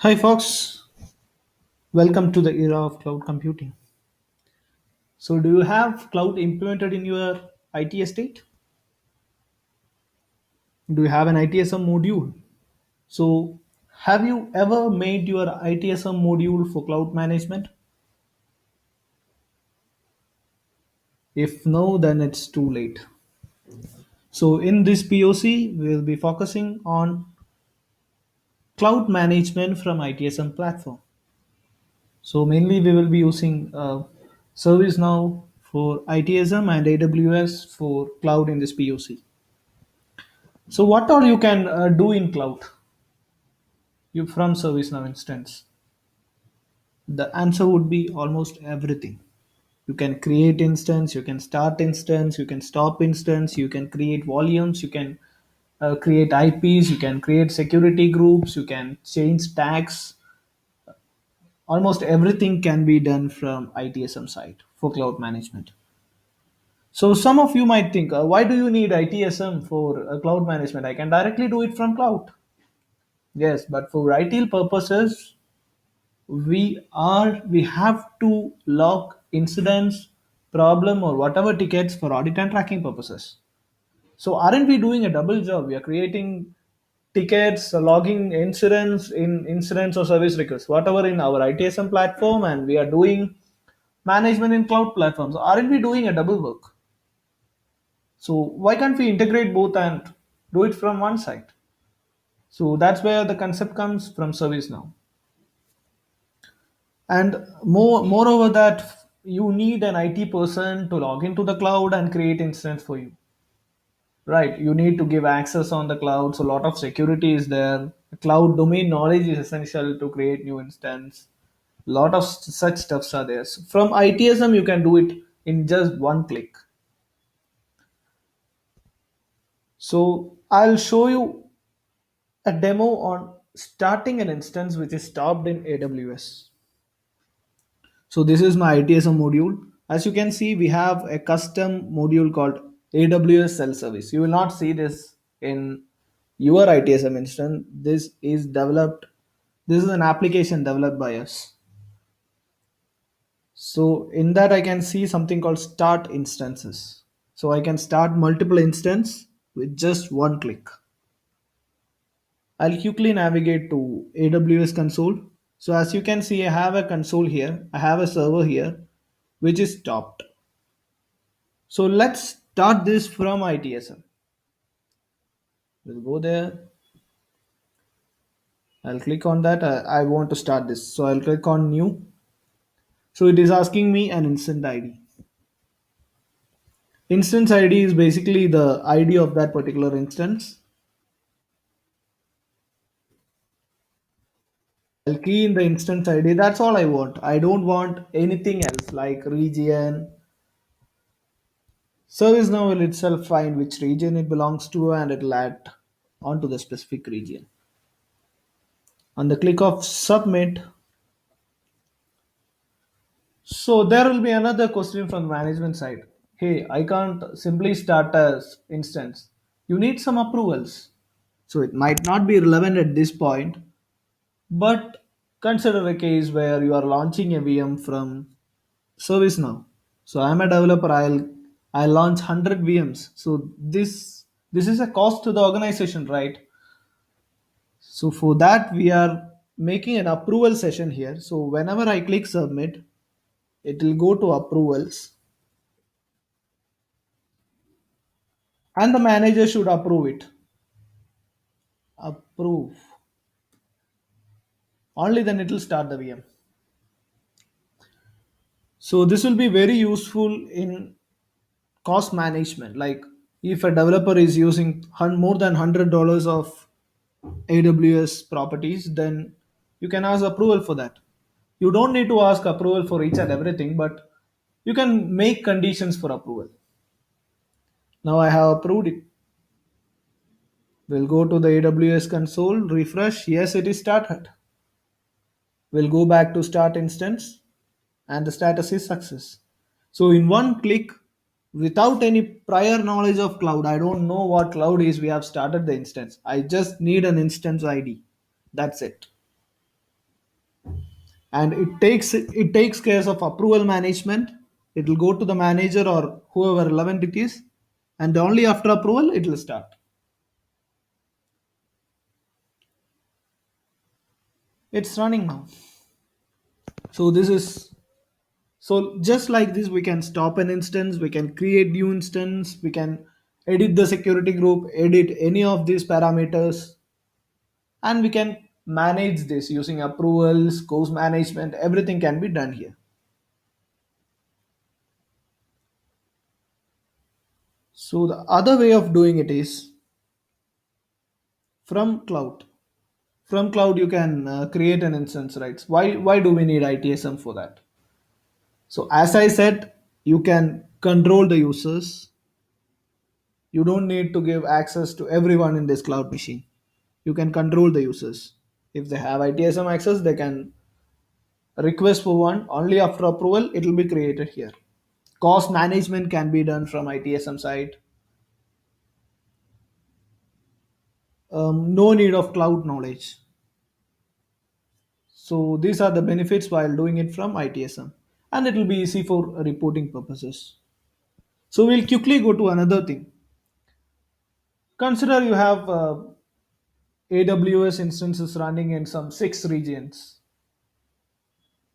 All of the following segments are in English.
Hi, folks. Welcome to the era of cloud computing. So, do you have cloud implemented in your IT estate? Do you have an ITSM module? So, have you ever made your ITSM module for cloud management? If no, then it's too late. So, in this POC, we will be focusing on cloud management from ITSM platform. So, mainly we will be using ServiceNow for ITSM and AWS for cloud in this POC. So what all you can do in cloud you from ServiceNow instance? The answer would be almost everything. You can create instance, you can start instance, you can stop instance, you can create volumes, you can create IPs, you can create security groups, you can change tags. Almost everything can be done from ITSM side for cloud management. So some of you might think, why do you need ITSM for cloud management? I can directly do it from cloud. Yes, but for ITIL purposes, we have to log incidents, problem, or whatever tickets for audit and tracking purposes. So aren't we doing a double job? We are creating tickets, logging incidents in incidents or service requests, whatever in our ITSM platform, and we are doing management in cloud platforms. Aren't we doing a double work? So why can't we integrate both and do it from one side? So that's where the concept comes from ServiceNow. And moreover that you need an IT person to log into the cloud and create instance for you, right? You need to give access on the cloud, so a lot of security is there. Cloud domain knowledge is essential to create new instance. Lot of such stuffs are there. So from ITSM you can do it in just one click. So I'll show you a demo on starting an instance which is stopped in AWS. So this is my ITSM module. As you can see, we have a custom module called AWS Cell Service. You will not see this in your ITSM instance. This is an application developed by us. So in that I can see something called start instances. So I can start multiple instance with just one click. I'll quickly navigate to AWS console. So as you can see, I have a console here. I have a server here, which is stopped. So let's start this from ITSM. We'll go there. I'll click on that. I want to start this. So I'll click on new. So it is asking me an instance ID. Instance ID is basically the ID of that particular instance. I'll key in the instance ID. That's all I want. I don't want anything else like region. ServiceNow will itself find which region it belongs to and it'll add onto the specific region. On the click of submit, so there will be another question from the management side. Hey, I can't simply start as instance. You need some approvals. So it might not be relevant at this point, but consider a case where you are launching a VM from ServiceNow. So I'm a developer. I'll launch 100 VMs. So this is a cost to the organization, right? So for that we are making an approval session here. So whenever I click submit, it will go to approvals and the manager should approve it. Approve. Only then it will start the VM. So this will be very useful in cost management. Like if a developer is using more than $100 of AWS properties, then you can ask approval for that. You don't need to ask approval for each and everything, but you can make conditions for approval. Now I have approved it. We'll go to the AWS console, refresh. Yes, it is started. We'll go back to start instance and the status is success. So in one click, without any prior knowledge of cloud, I don't know what cloud is, we have started the instance. I just need an instance ID. That's it. and it takes care of approval management. It will go to the manager or whoever relevant it is, and only after approval it will start. It's running now. So this is so just like this we can stop an instance, we can create new instance, we can edit the security group, edit any of these parameters, and we can manage this using approvals, course management, everything can be done here. So the other way of doing it is from cloud. From cloud you can create an instance, right? Why do we need ITSM for that? So as I said, you can control the users. You don't need to give access to everyone in this cloud machine. You can control the users. If they have ITSM access, they can request for one. Only after approval, it will be created here. Cost management can be done from ITSM side. No need of cloud knowledge. So these are the benefits while doing it from ITSM, and it will be easy for reporting purposes. So we'll quickly go to another thing. Consider you have AWS instances running in some 6 regions.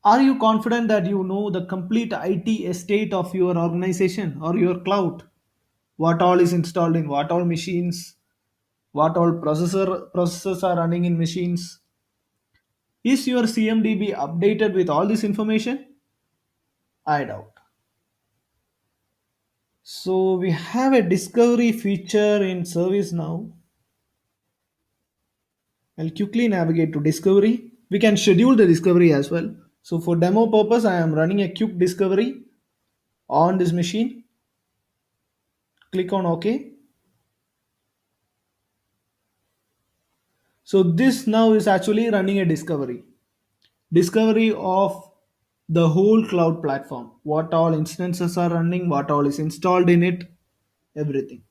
Are you confident that you know the complete IT estate of your organization or your cloud? What all is installed in what all machines, what all processors are running in machines? Is your CMDB updated with all this information? I doubt. So we have a discovery feature in service now. I'll quickly navigate to discovery. We can schedule the discovery as well. So for demo purpose, I am running a quick discovery on this machine. Click on OK. So this now is actually running a discovery of the whole cloud platform. What all instances are running, what all is installed in it, everything.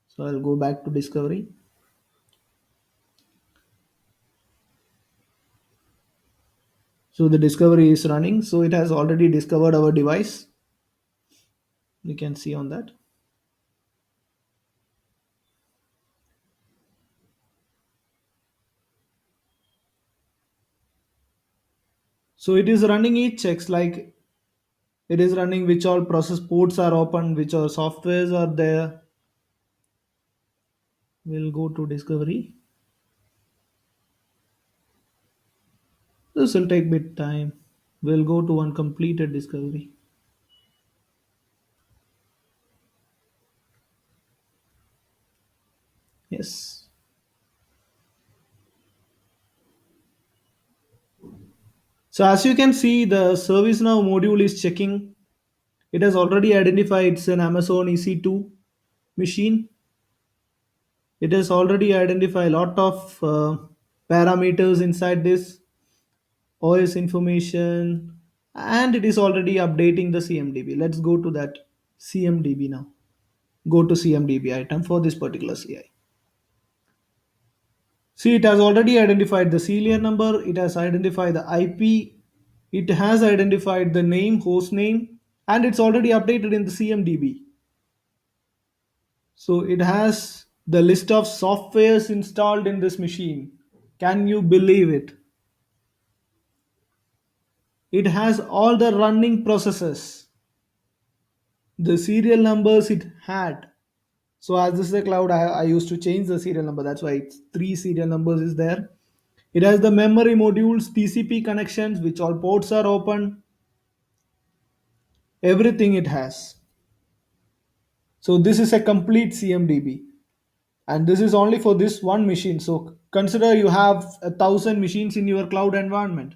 So I'll go back to discovery. So the discovery is running. So it has already discovered our device. We can see on that. So it is running each checks like it is running which all process ports are open, which all softwares are there. We'll go to discovery. This will take bit time. We'll go to one completed discovery. Yes. So as you can see, the ServiceNow module is checking. It has already identified it's an Amazon EC2 machine. It has already identified a lot of parameters inside this OS information, and it is already updating the CMDB. Let's go to that CMDB now. Go to CMDB item for this particular CI. See, it has already identified the serial number, it has identified the IP, it has identified the name, host name, and it's already updated in the CMDB. So it has the list of softwares installed in this machine. Can you believe it? It has all the running processes, the serial numbers it had. So as this is a cloud, I used to change the serial number. That's why it's 3 serial numbers is there. It has the memory modules, TCP connections, which all ports are open. Everything it has. So this is a complete CMDB, and this is only for this one machine. So consider you have 1,000 machines in your cloud environment.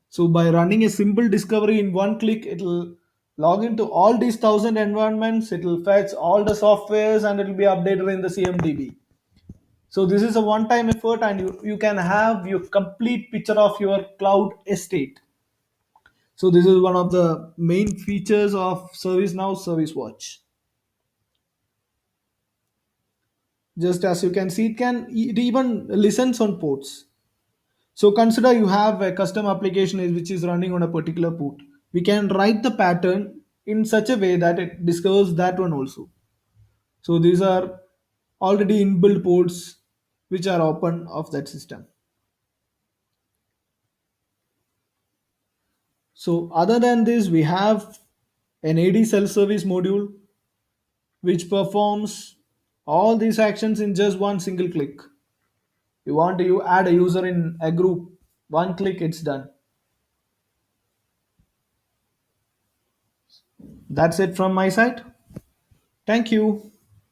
So by running a simple discovery in one click, it'll log into all these 1,000 environments. It'll fetch all the softwares and it'll be updated in the CMDB. So this is a one-time effort, and you can have your complete picture of your cloud estate. So this is one of the main features of ServiceNow Service Watch. Just as you can see, it even listens on ports. So consider you have a custom application which is running on a particular port. We can write the pattern in such a way that it discovers that one also. So these are already inbuilt ports which are open of that system. So other than this, we have an AD self-service module which performs all these actions in just one single click. You want to add a user in a group, one click it's done. That's it from my side. Thank you.